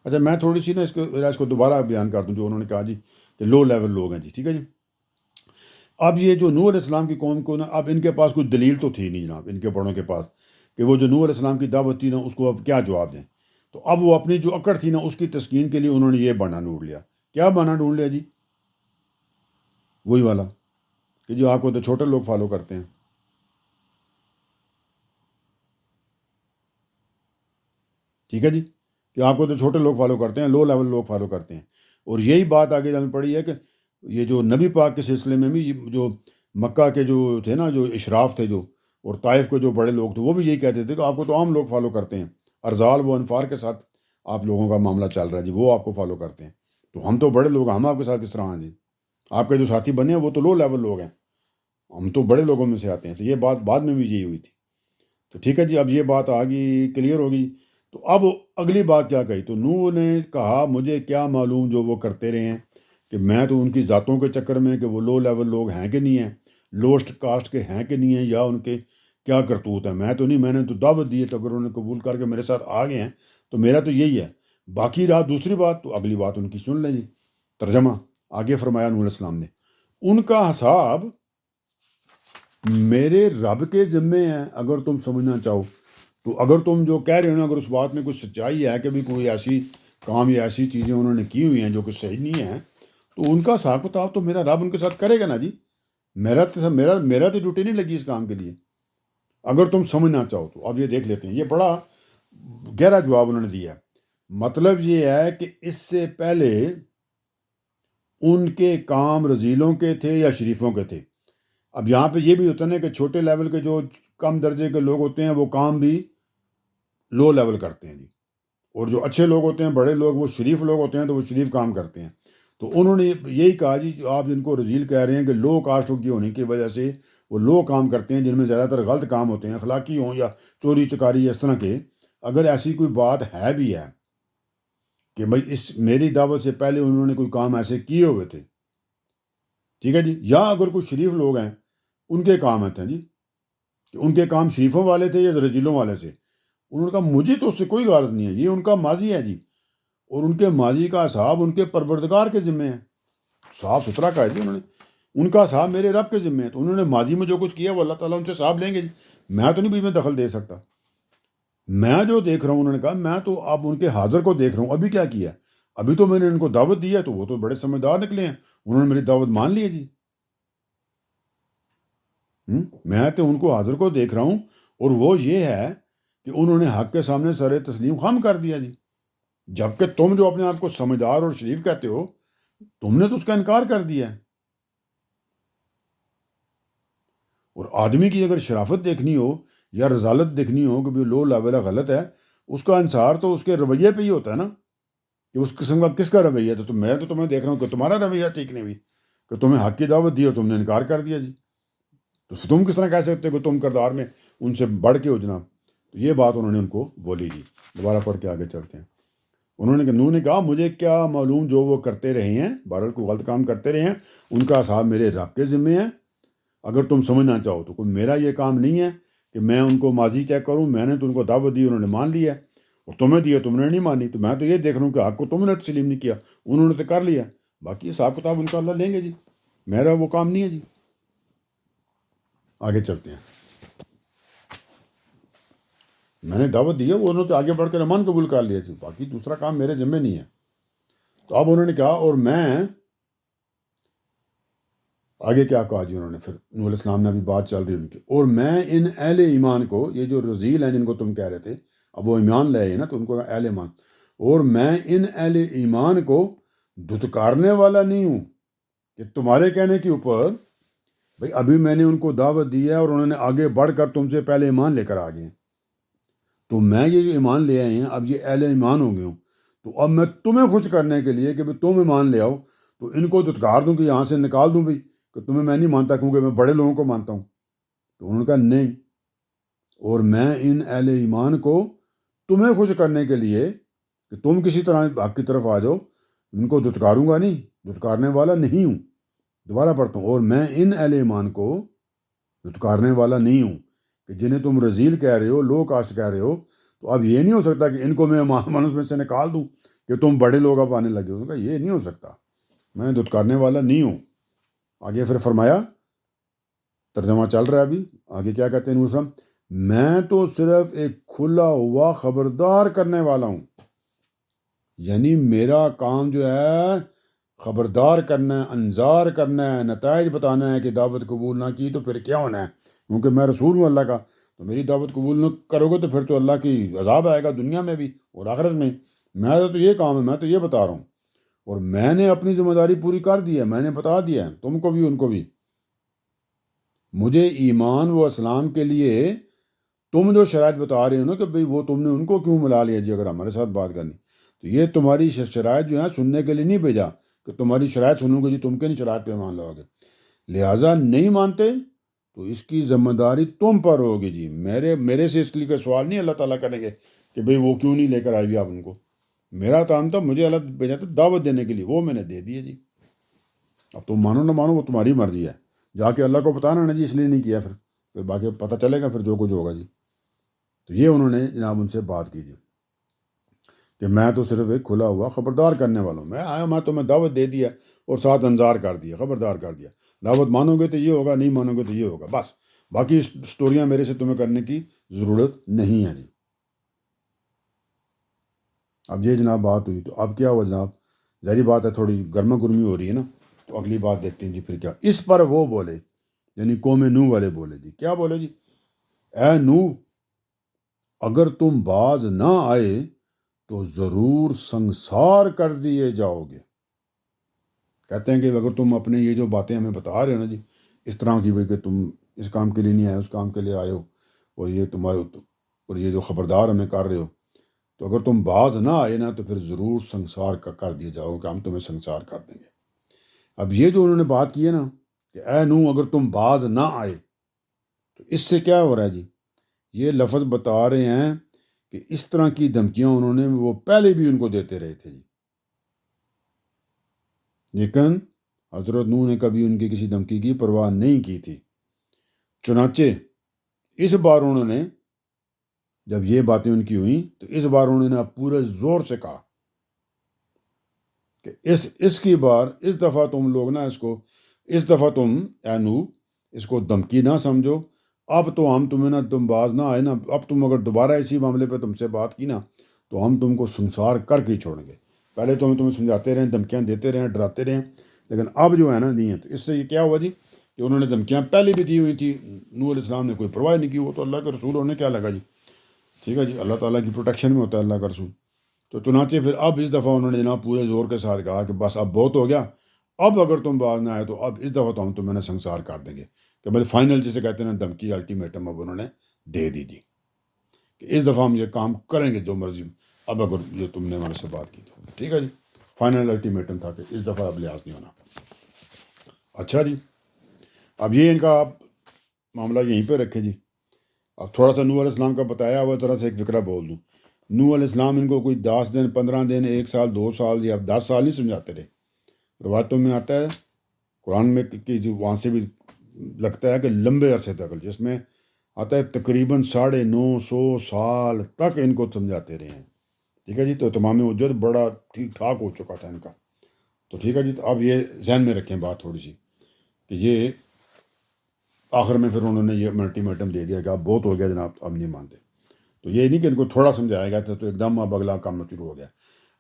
اچھا میں تھوڑی سی نا اس کو دوبارہ بیان کر دوں جو انہوں نے کہا جی کہ لو لیول لوگ ہیں جی. ٹھیک ہے جی. اب یہ جو نوح علیہ السلام کی قوم کو نا، اب ان کے پاس کوئی دلیل تو تھی نہیں جناب ان کے بڑوں کے پاس کہ وہ جو نوح علیہ السلام کی دعوت تھی نا اس کو اب کیا جواب دیں. تو اب وہ اپنی جو اکڑ تھی نا اس کی تسکین کے لیے انہوں نے یہ بہانہ ڈھونڈ لیا. کیا بہانہ ڈھونڈ لیا جی؟ وہی والا کہ جو آپ کو تو چھوٹے لوگ فالو کرتے ہیں. ٹھیک ہے جی، کہ آپ کو تو چھوٹے لوگ فالو کرتے ہیں، لو لیول لوگ فالو کرتے ہیں. اور یہی بات آگے ہمیں پڑی ہے کہ یہ جو نبی پاک کے سلسلے میں بھی جو مکہ کے جو تھے نا، جو اشراف تھے جو، اور طائف کے جو بڑے لوگ تھے وہ بھی یہی کہتے تھے کہ آپ کو تو عام لوگ فالو کرتے ہیں. ارزال و انفار کے ساتھ آپ لوگوں کا معاملہ چل رہا ہے جی، وہ آپ کو فالو کرتے ہیں. تو ہم تو بڑے لوگ ہیں، ہم آپ کے ساتھ کس طرح ہیں جی؟ آپ کے جو ساتھی بنے ہیں وہ تو لو لیول لوگ ہیں، ہم تو بڑے لوگوں میں سے آتے ہیں. تو یہ بات بعد میں بھی یہی ہوئی تھی. تو ٹھیک ہے جی، اب یہ بات آگی کلیئر ہوگی. تو اب اگلی بات کیا کہی؟ تو نوح نے کہا مجھے کیا معلوم جو وہ کرتے رہے ہیں، کہ میں تو ان کی ذاتوں کے چکر میں کہ وہ لو لیول لوگ ہیں کہ نہیں ہیں، لوسٹ کاسٹ کے ہیں کہ نہیں ہیں، یا ان کے کیا کرتوت ہیں. میں تو نہیں، میں نے تو دعوت دی ہے، تو اگر انہوں نے قبول کر کے میرے ساتھ آ گئے ہیں تو میرا تو یہی ہے. باقی رات دوسری بات، تو اگلی بات ان کی سن لیں جی. ترجمہ آگے فرمایا نوح علیہ السلام نے، ان کا حساب میرے رب کے ذمے ہے. اگر تم سمجھنا چاہو تو اگر تم جو کہہ رہے ہو نا، اگر اس بات میں کچھ سچائی ہے کہ بھی کوئی ایسی کام یا ایسی چیزیں انہوں نے کی ہوئی ہیں جو کچھ صحیح نہیں ہیں، تو ان کا حساب کتاب تو میرا رب ان کے ساتھ کرے گا نا جی. میرا تو ڈیوٹی نہیں لگی اس کام کے لیے. اگر تم سمجھنا چاہو تو اب یہ دیکھ لیتے ہیں. یہ بڑا گہرا جواب انہوں نے دیا ہے. مطلب یہ ہے کہ اس سے پہلے ان کے کام رذیلوں کے تھے یا شریفوں کے تھے. اب یہاں پہ یہ بھی ہوتا ہے کہ چھوٹے لیول کے جو کم درجے کے لوگ ہوتے ہیں وہ کام بھی لو لیول کرتے ہیں جی، اور جو اچھے لوگ ہوتے ہیں، بڑے لوگ، وہ شریف لوگ ہوتے ہیں تو وہ شریف کام کرتے ہیں. تو انہوں نے یہی کہا جی، جو آپ جن کو رذیل کہہ رہے ہیں کہ لو کاسٹ کی ہونے کی وجہ سے وہ لو کام کرتے ہیں جن میں زیادہ تر غلط کام ہوتے ہیں، اخلاقی ہوں یا چوری چکاری یا اس طرح کے. اگر ایسی کوئی بات ہے بھی ہے کہ بھائی اس میری دعوت سے پہلے انہوں نے کوئی کام ایسے کیے ہوئے تھے، ٹھیک ہے جی، یا اگر کوئی شریف لوگ ہیں ان کے کام آتے ہیں جی، کہ ان کے کام شریفوں والے تھے یا رذیلوں والے سے، انہوں نے کہا مجھے تو اس سے کوئی غرض نہیں ہے، یہ ان کا ماضی ہے جی، اور ان کے ماضی کا حساب ان کے پروردگار کے ذمے ہے. صاف ستھرا کہا جی انہوں نے، ان کا حساب میرے رب کے ذمے ہے. تو انہوں نے ماضی میں جو کچھ کیا وہ اللہ تعالیٰ ان سے حساب لیں گے جی. میں تو نہیں بیچ میں دخل دے سکتا. میں جو دیکھ رہا ہوں، انہوں نے کہا میں تو اب ان کے حاضر کو دیکھ رہا ہوں. ابھی کیا کیا؟ ابھی تو میں نے ان کو دعوت دی ہے، تو وہ تو بڑے سمجھدار نکلے ہیں، انہوں نے میری دعوت مان لی ہے جی۔ میں تو ان کو حاضر کو دیکھ رہا ہوں، اور وہ یہ ہے کہ انہوں نے حق کے سامنے سر تسلیم خم کر دیا جی، جبکہ تم جو اپنے آپ کو سمجھدار اور شریف کہتے ہو، تم نے تو اس کا انکار کر دیا ہے۔ اور آدمی کی اگر شرافت دیکھنی ہو یا رضالت دیکھنی ہو کہ لو لاویلا غلط ہے، اس کا انصار تو اس کے رویے پہ ہی ہوتا ہے نا، کہ اس قسم کا کس کا رویہ ہے۔ تو میں تو تمہیں دیکھ رہا ہوں کہ تمہارا رویہ ٹھیک نہیں ہوئی، کہ تمہیں حق کی دعوت دی اور تم نے انکار کر دیا جی۔ تو تم کس طرح کہہ سکتے ہو کہ تم کردار میں ان سے بڑھ کے ہو جناب؟ تو یہ بات انہوں نے ان کو بولی جی۔ دوبارہ پڑھ کے آگے چلتے ہیں۔ انہوں نے نوح نے کہا مجھے کیا معلوم جو وہ کرتے رہے ہیں، بہرحال کو غلط کام کرتے رہے ہیں، ان کا حساب میرے رب کے ذمے ہے۔ اگر تم سمجھنا چاہو تو کوئی میرا یہ کام نہیں ہے کہ میں ان کو ماضی چیک کروں۔ میں نے تو ان کو دعوت دی، انہوں نے مان لیا، اور تمہیں دیا تم نے نہیں مانی، تو میں تو یہ دیکھ رہا ہوں کہ حق کو تم نے تسلیم نہیں کیا، انہوں نے تو کر لیا۔ باقی حساب کتاب ان کا اللہ لیں گے جی، میرا وہ کام نہیں ہے جی۔ آگے چلتے ہیں۔ میں نے دعوت دی ہے، وہ انہوں نے تو آگے بڑھ کر ایمان قبول کر لیا تھی، باقی دوسرا کام میرے ذمہ نہیں ہے۔ تو اب انہوں نے کہا، اور میں آگے کیا کہا جی انہوں نے، پھر نوح علیہ السلام نے ابھی بات چل رہی ان کی، اور میں ان اہل ایمان کو، یہ جو رذیل ہیں جن کو تم کہہ رہے تھے، اب وہ ایمان لے آئے نا، تو ان کو اہل ایمان، اور میں ان اہل ایمان کو دھتکارنے والا نہیں ہوں کہ تمہارے کہنے کے اوپر بھئی ابھی میں نے ان کو دعوت دی ہے اور انہوں نے آگے بڑھ کر تم سے پہلے ایمان لے کر آ گئے، تو میں یہ جو ایمان لے آئے ہیں اب یہ اہل ایمان ہو گئے ہوں، تو اب میں تمہیں خوش کرنے کے لیے کہ بھئی تم ایمان لے آؤ، تو ان کو دھتکار دوں کہ یہاں سے نکال دوں بھئی کہ تمہیں میں نہیں مانتا کیونکہ میں بڑے لوگوں کو مانتا ہوں۔ تو انہوں نے کہا نہیں، اور میں ان اہل ایمان کو تمہیں خوش کرنے کے لیے کہ تم کسی طرح حق کی طرف آ جاؤ، ان کو دھتکاروں گا نہیں، دھتکارنے والا نہیں ہوں۔ دوبارہ پڑھتا ہوں، اور میں ان اہل ایمان کو دھتکارنے والا نہیں ہوں کہ جنہیں تم رذیل کہہ رہے ہو، لو کاسٹ کہہ رہے ہو، تو اب یہ نہیں ہو سکتا کہ ان کو میں مانس میں سے نکال دوں کہ تم بڑے لوگ اب آنے لگے ہو۔ یہ نہیں ہو سکتا، میں دھتکارنے والا نہیں ہوں۔ آگے پھر فرمایا، ترجمہ چل رہا ہے ابھی، آگے کیا کہتے ہیں نوح، میں تو صرف ایک کھلا ہوا خبردار کرنے والا ہوں، یعنی میرا کام جو ہے خبردار کرنا ہے، انذار کرنا ہے، نتائج بتانا ہے کہ دعوت قبول نہ کی تو پھر کیا ہونا ہے، کیونکہ میں رسول ہوں اللہ کا، تو میری دعوت قبول نہ کرو گے تو پھر تو اللہ کی عذاب آئے گا دنیا میں بھی اور آخرت میں۔ میرا تو یہ کام ہے، میں تو یہ بتا رہا ہوں، اور میں نے اپنی ذمہ داری پوری کر دی ہے، میں نے بتا دیا ہے تم کو بھی ان کو بھی۔ مجھے ایمان و اسلام کے لیے تم جو شرائط بتا رہے ہو نا کہ بھئی وہ تم نے ان کو کیوں ملا لیا جی اگر ہمارے ساتھ بات کرنی، تو یہ تمہاری شرائط جو ہیں سننے کے لیے نہیں بھیجا کہ تمہاری شرائط سنوں گے جی تم کے نہیں شرائط پہ مان لو گے، لہٰذا نہیں مانتے تو اس کی ذمہ داری تم پر ہوگی جی، میرے سے اس لیے کا سوال نہیں اللہ تعالیٰ کریں گے کہ بھئی وہ کیوں نہیں لے کر آئی آپ ان کو۔ میرا کام تھا، مجھے اللہ بھیجا تھا دعوت دینے کے لیے، وہ میں نے دے دی ہے جی، اب تم مانو نہ مانو وہ تمہاری مرضی ہے، جا کے اللہ کو بتانا نا جی اس لیے نہیں کیا، پھر باقی پتہ چلے گا پھر جو کچھ ہوگا جی۔ تو یہ انہوں نے جناب ان سے بات کی جی کہ میں تو صرف ایک کھلا ہوا خبردار کرنے والا ہوں، میں آیا، میں تمہیں دعوت دے دیا اور ساتھ انذار کر دیا، خبردار کر دیا، دعوت مانو گے تو یہ ہوگا، نہیں مانو گے تو یہ ہوگا، بس باقی سٹوریاں میرے سے تمہیں کرنے کی ضرورت نہیں ہے جی۔ اب یہ جناب بات ہوئی، تو اب کیا ہوا جناب، ظاہری بات ہے تھوڑی گرما گرمی ہو رہی ہے نا، تو اگلی بات دیکھتے ہیں جی پھر کیا۔ اس پر وہ بولے، یعنی قوم نوح والے بولے جی، کیا بولے جی، اے نوح اگر تم باز نہ آئے تو ضرور سنسار کر دیے جاؤ گے۔ کہتے ہیں کہ اگر تم اپنے یہ جو باتیں ہمیں بتا رہے ہو نا جی اس طرح کی، کہ تم اس کام کے لیے نہیں آئے اس کام کے لیے آئے ہو، اور یہ تمہارے اور یہ جو خبردار ہمیں کر رہے ہو، تو اگر تم باز نہ آئے نا تو پھر ضرور سنسار کر دیے جاؤ کہ ہم تمہیں سنسار کر دیں گے۔ اب یہ جو انہوں نے بات کی ہے نا کہ اے نوح اگر تم باز نہ آئے، تو اس سے کیا ہو رہا ہے جی، یہ لفظ بتا رہے ہیں کہ اس طرح کی دھمکیاں انہوں نے وہ پہلے بھی ان کو دیتے رہے تھے جی، لیکن حضرت نوح نے کبھی ان کی کسی دھمکی کی پرواہ نہیں کی تھی۔ چنانچہ اس بار انہوں نے جب یہ باتیں ان کی ہوئیں تو اس بار انہوں نے پورے زور سے کہا کہ اس کی بار اس دفعہ تم لوگ نا اس دفعہ تم اے نوح اس کو دھمکی نہ سمجھو، اب تو ہم تمہیں نا، تم باز نہ آئے نا، اب تم اگر دوبارہ اسی معاملے پہ تم سے بات کی نا تو ہم تم کو سنسار کر کے ہی چھوڑیں گے، پہلے تو ہم تمہیں سمجھاتے رہے، دھمکیاں دیتے رہے، ڈراتے رہے، لیکن اب جو ہے نا دی ہیں۔ تو اس سے یہ کیا ہوا جی کہ انہوں نے دھمکیاں پہلے بھی دی ہوئی تھی، نوح علیہ السلام نے کوئی پرواہ نہیں کی، وہ تو اللہ کے رسول ہونے کیا لگا جی، ٹھیک ہے جی، اللہ تعالیٰ کی پروٹیکشن میں ہوتا ہے اللہ کا رسول۔ تو چنانچہ پھر اب اس دفعہ انہوں نے جناب پورے زور کے ساتھ کہا کہ بس اب بہت ہو گیا، اب اگر تم باز نہ آئے تو اب اس دفعہ تو ہم تمہیں سنسار کر دیں گے، کہ بھائی فائنل جسے کہتے ہیں نا دھمکی، الٹیمیٹم اب انہوں نے دے دی جی کہ اس دفعہ ہم یہ کام کریں گے جو مرضی، اب اگر یہ تم نے ہمارے سے بات کی تو ٹھیک ہے جی، فائنل الٹیمیٹم تھا کہ اس دفعہ اب لحاظ نہیں ہونا۔ اچھا جی، اب یہ ان کا آپ معاملہ یہیں پہ رکھے جی۔ اب تھوڑا سا نوح علیہ السلام کا بتایا ہوا طرح سے ایک فقرہ بول دوں۔ نوح علیہ السلام ان کو کوئی 10 دن 15 دن 1 سال 2 سال یا 10 سال نہیں سمجھاتے رہے۔ روایتوں میں آتا ہے قرآن میں کہ جو وہاں سے بھی لگتا ہے کہ لمبے عرصے تک، جس میں آتا ہے تقریباً 950 سال تک ان کو سمجھاتے رہے ہیں، ٹھیک ہے جی۔ تو تمام حجت بڑا ٹھیک ٹھاک ہو چکا تھا ان کا، تو ٹھیک ہے جی۔ تو اب یہ ذہن میں رکھیں بات تھوڑی سی کہ یہ آخر میں پھر انہوں نے یہ الٹیمیٹم دے دیا کہ اب بہت ہو گیا جناب، اب نہیں مانتے۔ تو یہ نہیں کہ ان کو تھوڑا سمجھایا گیا تھا تو ایک دم اب اگلا کام شروع ہو گیا۔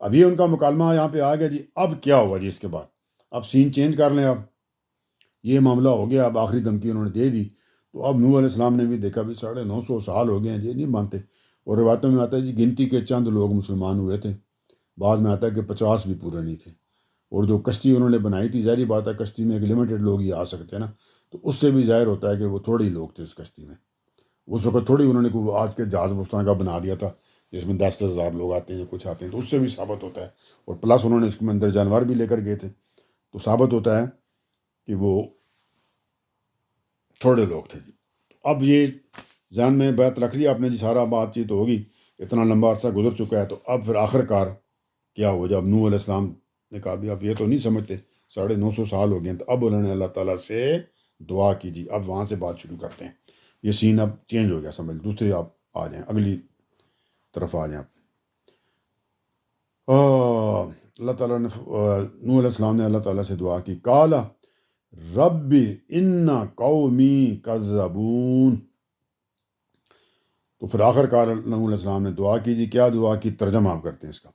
اب یہ ان کا مکالمہ یہاں پہ آ گیا جی، اب کیا ہوا جی اس کے بعد، اب سین چینج کر لیں، اب یہ معاملہ ہو گیا، اب آخری دھمکی انہوں نے دے دی، تو اب نوح علیہ السلام نے بھی دیکھا بھی 950 سال ہو گئے ہیں، یہ نہیں مانتے۔ اور روایتوں میں آتا ہے جی گنتی کے چند لوگ مسلمان ہوئے تھے، بعد میں آتا ہے کہ 50 بھی پورے نہیں تھے، اور جو کشتی انہوں نے بنائی تھی، ظاہری بات ہے کشتی میں ایک لمیٹڈ لوگ ہی آ سکتے ہیں نا، تو اس سے بھی ظاہر ہوتا ہے کہ وہ تھوڑے ہی لوگ تھے اس کشتی میں، اس وقت تھوڑی انہوں نے کوئی آج کے جہاز اس طرح کا بنا دیا تھا جس میں 10,000 لوگ آتے ہیں یا کچھ آتے ہیں، تو اس سے بھی ثابت ہوتا ہے، اور پلس انہوں نے اس کے اندر جانور بھی لے کر گئے تھے، تو ثابت ہوتا ہے کہ وہ تھوڑے لوگ تھے جی۔ اب یہ ذہن میں بات رکھ لیا آپ نے جی، سارا بات چیت ہوگی، اتنا لمبا عرصہ گزر چکا ہے، تو اب پھر آخر کار کیا ہو، جب نوح علیہ السلام نے کہا بھی اب یہ تو نہیں سمجھتے، 950 سال ہو گئے ہیں، تو اب انہوں نے اللہ تعالیٰ سے دعا کی جی۔ اب وہاں سے بات شروع کرتے ہیں، یہ سین اب چینج ہو گیا، سمجھ دوسرے آپ آ جائیں، اگلی طرف آ جائیں آپ۔ اللہ تعالیٰ نے نوح علیہ السلام نے اللہ تعالیٰ سے دعا کی، کالا رب ان قومی کذبون۔ تو پھر آخر کار نوح علیہ السلام نے دعا کی جی، کیا دعا کی، ترجمہ آپ کرتے ہیں اس کا۔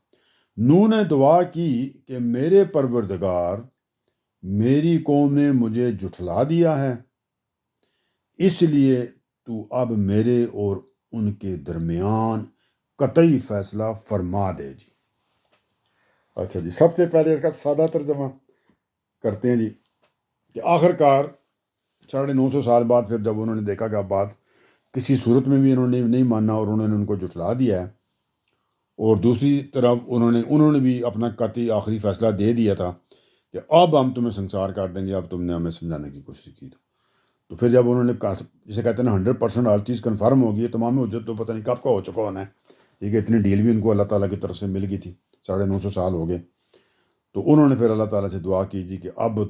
نوح نے دعا کی کہ میرے پروردگار، میری قوم نے مجھے جھٹلا دیا ہے، اس لیے تو اب میرے اور ان کے درمیان قطعی فیصلہ فرما دے جی۔ اچھا جی، سب سے پہلے اس کا سادہ ترجمہ کرتے ہیں جی کہ آخر کار 950 سال بعد پھر جب انہوں نے دیکھا کہ اب بات کسی صورت میں بھی انہوں نے نہیں ماننا اور انہوں نے ان کو جھٹلا دیا ہے، اور دوسری طرف انہوں نے بھی اپنا قطعی آخری فیصلہ دے دیا تھا کہ اب ہم تمہیں سنسار کر دیں گے، اب تم نے ہمیں سمجھانے کی کوشش کی، تو پھر جب انہوں نے کہا، جسے کہتے ہیں نا 100% ہر چیز کنفرم ہوگی، تمام حجت تو پتہ نہیں کب کا ہو چکا ہونا ہے، ٹھیک ہے، اتنی ڈیل بھی ان کو اللہ تعالیٰ کی طرف سے مل گئی تھی، 950 سال ہو گئے، تو انہوں نے پھر اللہ تعالیٰ سے دعا کی جی کہ اب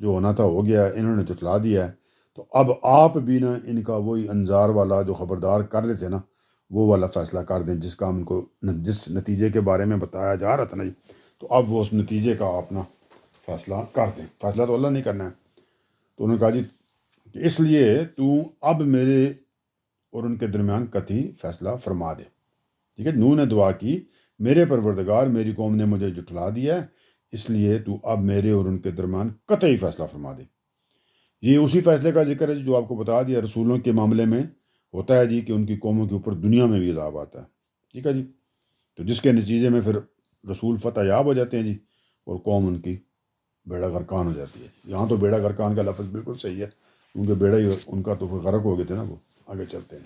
جو ہونا تھا ہو گیا ہے، انہوں نے جھٹلا دیا ہے، تو اب آپ بھی نا ان کا وہی انذار والا جو خبردار کر رہے تھے نا، وہ والا فیصلہ کر دیں، جس کا ان کو جس نتیجے کے بارے میں بتایا جا رہا تھا نا جی، تو اب وہ اس نتیجے کا اپنا فیصلہ کر دیں، فیصلہ تو اللہ نہیں کرنا ہے۔ تو انہوں نے کہا جی کہ اس لیے تو اب میرے اور ان کے درمیان قطعی فیصلہ فرما دے، ٹھیک ہے۔ نوح نے دعا کی، میرے پروردگار، میری قوم نے مجھے جھٹلا دیا ہے، اس لیے تو اب میرے اور ان کے درمیان قطعی فیصلہ فرما دے۔ یہ اسی فیصلے کا ذکر ہے جو آپ کو بتا دیا رسولوں کے معاملے میں ہوتا ہے جی، کہ ان کی قوموں کے اوپر دنیا میں بھی عذاب آتا ہے، ٹھیک ہے جی، تو جس کے نتیجے میں پھر رسول فتح یاب ہو جاتے ہیں جی، اور قوم ان کی بیڑا غرقان ہو جاتی ہے۔ یہاں تو بیڑا غرقان کا لفظ بالکل صحیح ہے، کیونکہ بیڑا ہی ان کا تو پھر غرق ہو گئے تھے نا، وہ آگے چلتے ہیں۔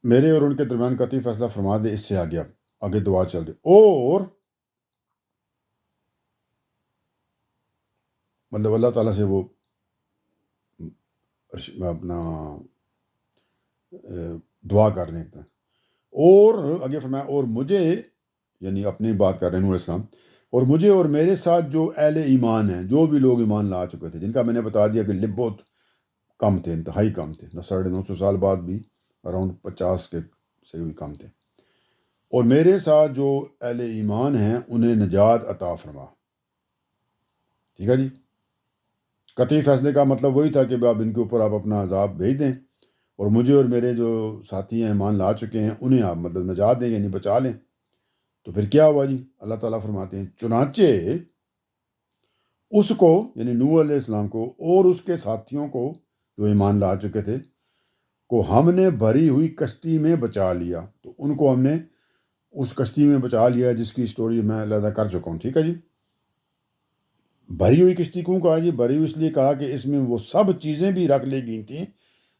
میرے اور ان کے درمیان قطعی فیصلہ فرما دے، اس سے آگے دعا چل رہی، اور مطلب اللہ تعالیٰ سے وہ اپنا دعا کر رہے ہیں، اور آگے فرمایا، اور مجھے، یعنی اپنی بات کر رہے ہیں نوح علیہ السلام، اور مجھے اور میرے ساتھ جو اہل ایمان ہیں، جو بھی لوگ ایمان لا چکے تھے، جن کا میں نے بتا دیا کہ بہت کم تھے، انتہائی کم تھے، 950 سال بعد بھی اراؤنڈ 50 کے سے بھی کم تھے، اور میرے ساتھ جو اہل ایمان ہیں انہیں نجات عطا فرما، ٹھیک ہے جی۔ قطعی فیصلے کا مطلب وہی تھا کہ اب ان کے اوپر آپ اپنا عذاب بھیج دیں، اور مجھے اور میرے جو ساتھی ہیں ایمان لا چکے ہیں انہیں آپ مطلب نجات دیں یعنی بچا لیں۔ تو پھر کیا ہوا جی؟ اللہ تعالیٰ فرماتے ہیں چنانچہ اس کو یعنی نوح علیہ السلام کو اور اس کے ساتھیوں کو جو ایمان لا چکے تھے کو ہم نے بھری ہوئی کشتی میں بچا لیا۔ تو ان کو ہم نے اس کشتی میں بچا لیا جس کی سٹوری میں علیحدہ کر چکا ہوں، ٹھیک ہے جی۔ بھری ہوئی کشتی کیوں کہا جی؟ بھری ہوئی اس لیے کہا کہ اس میں وہ سب چیزیں بھی رکھ لی گئی تھیں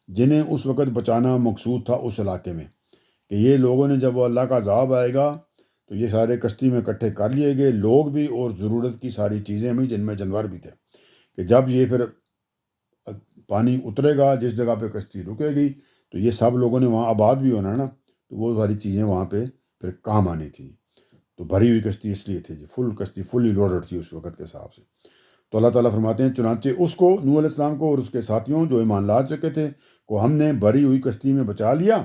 جنہیں اس وقت بچانا مقصود تھا اس علاقے میں، کہ یہ لوگوں نے جب وہ اللہ کا عذاب آئے گا تو یہ سارے کشتی میں اکٹھے کر لیے گئے، لوگ بھی اور ضرورت کی ساری چیزیں بھی جن میں جانور بھی تھے، کہ جب یہ پھر پانی اترے گا جس جگہ پہ کشتی رکے گی تو یہ سب لوگوں نے وہاں آباد بھی ہونا ہے نا، تو وہ ساری چیزیں وہاں پہ پھر کام آنی تھیں۔ تو بھری ہوئی کشتی اس لیے تھی جی، فل کشتی فلی لوڈڈ تھی اس وقت کے حساب سے۔ تو اللہ تعالیٰ فرماتے ہیں چنانچہ اس کو نوح علیہ السلام کو اور اس کے ساتھیوں جو ایمان لا چکے تھے کو ہم نے بھری ہوئی کشتی میں بچا لیا،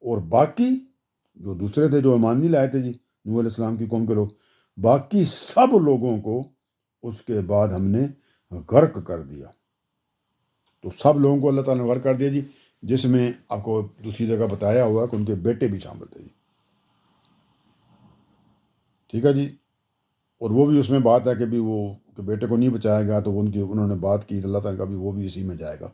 اور باقی جو دوسرے تھے جو ایمان نہیں لائے تھے جی نوح علیہ السلام کی قوم کے لوگ، باقی سب لوگوں کو اس کے بعد ہم نے غرق کر دیا۔ تو سب لوگوں کو اللہ تعالیٰ نے غرق کر دیا جی، جس میں آپ کو دوسری جگہ بتایا ہوا کہ ان کے بیٹے بھی شامل تھے جی، ٹھیک ہے جی۔ اور وہ بھی اس میں بات ہے کہ بھی وہ کہ بیٹے کو نہیں بچایا گیا تو انہوں نے بات کی اللہ تعالیٰ کا بھی وہ بھی اسی میں جائے گا،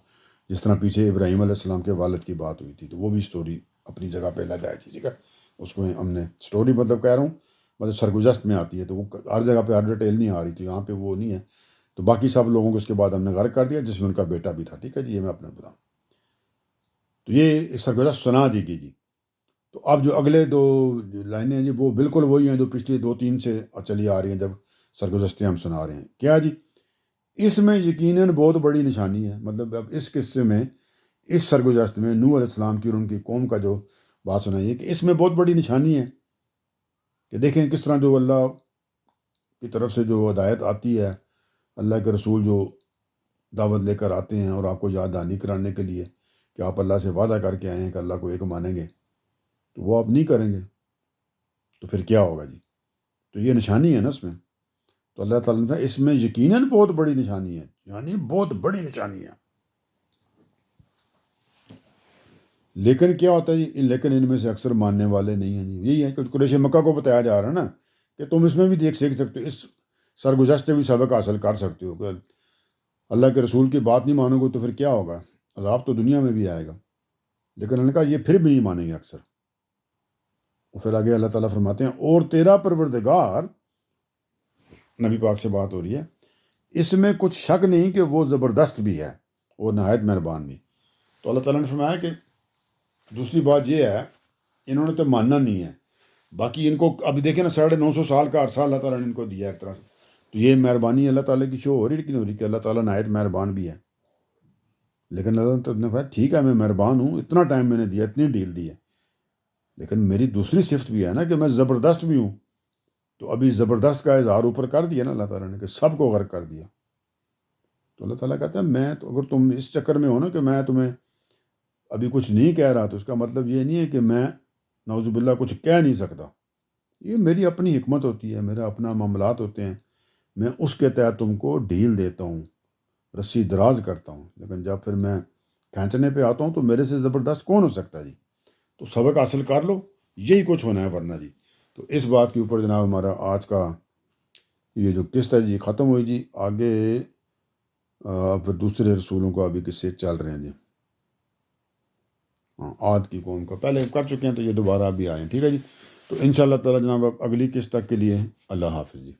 جس طرح پیچھے ابراہیم علیہ السلام کے والد کی بات ہوئی تھی، تو وہ بھی سٹوری اپنی جگہ پہ علیحدہ ہے، ٹھیک ہے۔ اس کو ہم نے سٹوری مطلب کہہ رہا ہوں مطلب سرگزشت میں آتی ہے، تو وہ ہر جگہ پہ ہر ڈیٹیل نہیں آ رہی تھی، یہاں پہ وہ نہیں ہے۔ تو باقی سب لوگوں کو اس کے بعد ہم نے غرق کر دیا جس میں ان کا بیٹا بھی تھا، ٹھیک ہے جی، یہ میں اپنے بتاؤں۔ تو یہ سرگزشت سنا دی گئی جی۔ تو اب جو اگلے دو لائنیں ہیں جی وہ بالکل وہی ہیں جو پچھلی 2-3 سے چلی آ رہی ہیں، جب سرگزشتیں ہم سنا رہے ہیں۔ کیا جی؟ اس میں یقیناً بہت بڑی نشانی ہے، مطلب اب اس قصے میں اس سرگزشت میں نوح علیہ السلام کی اور ان کی قوم کا جو بات سنائی ہے کہ اس میں بہت بڑی نشانی ہے کہ دیکھیں کس طرح جو اللہ کی طرف سے جو ہدایت آتی ہے، اللہ کے رسول جو دعوت لے کر آتے ہیں اور آپ کو یاد دہانی کرانے کے لیے کہ آپ اللہ سے وعدہ کر کے آئے ہیں کہ اللہ کو ایک مانیں گے، تو وہ آپ نہیں کریں گے تو پھر کیا ہوگا جی؟ تو یہ نشانی ہے نا اس میں۔ تو اللہ تعالیٰ نے اس میں یقیناً بہت بڑی نشانی ہے، یعنی بہت بڑی نشانی ہے۔ لیکن کیا ہوتا ہے جی؟ لیکن ان میں سے اکثر ماننے والے نہیں ہیں جی۔ یہی ہے کہ قریش مکہ کو بتایا جا رہا ہے نا کہ تم اس میں بھی سیکھ سکتے ہو، اس سرگزشت سے بھی سبق حاصل کر سکتے ہو کہ اللہ کے رسول کی بات نہیں مانو گے تو پھر کیا ہوگا؟ عذاب تو دنیا میں بھی آئے گا۔ لیکن انہوں نے کہا یہ پھر بھی نہیں مانیں گے اکثر۔ پھر آگے اللہ تعالیٰ فرماتے ہیں اور تیرا پروردگار، نبی پاک سے بات ہو رہی ہے، اس میں کچھ شک نہیں کہ وہ زبردست بھی ہے اور نہایت مہربان بھی۔ تو اللہ تعالیٰ نے فرمایا کہ دوسری بات یہ ہے انہوں نے تو ماننا نہیں ہے، باقی ان کو ابھی دیکھیں نا 950 سال کا عرصہ اللہ تعالیٰ نے ان کو دیا ایک طرح سے، تو یہ مہربانی اللہ تعالیٰ کی شو ہو رہی لیکن ہو رہی کہ اللہ تعالیٰ نہایت مہربان بھی ہے۔ لیکن اللہ تعالیٰ نے کہا ٹھیک ہے میں مہربان ہوں، اتنا ٹائم میں نے دیا، اتنی ڈیل دی ہے، لیکن میری دوسری صفت بھی ہے نا کہ میں زبردست بھی ہوں۔ تو ابھی زبردست کا اظہار اوپر کر دیا نا اللہ تعالیٰ نے کہ سب کو غرق کر دیا۔ تو اللہ تعالیٰ کہتا ہے میں تو اگر تم اس چکر میں ہو نا کہ میں تمہیں ابھی کچھ نہیں کہہ رہا تو اس کا مطلب یہ نہیں ہے کہ میں نعوذ باللہ کچھ کہہ نہیں سکتا، یہ میری اپنی حکمت ہوتی ہے، میرا اپنا معاملات ہوتے ہیں، میں اس کے تحت تم کو ڈھیل دیتا ہوں، رسی دراز کرتا ہوں، لیکن جب پھر میں کھینچنے پہ آتا ہوں تو میرے سے زبردست کون ہو سکتا جی؟ تو سبق حاصل کر لو، یہی کچھ ہونا ہے ورنہ جی۔ تو اس بات کے اوپر جناب ہمارا آج کا یہ جو قسط ہے جی ختم ہوئی جی۔ آگے پھر دوسرے رسولوں کو ابھی قصے چل رہے ہیں جی۔ ہاں عاد کی قوم کا پہلے کر چکے ہیں تو یہ دوبارہ بھی آئے ہیں، ٹھیک ہے جی۔ تو انشاءاللہ تعالیٰ جناب اب اگلی قسط تک کے لیے اللہ حافظ جی۔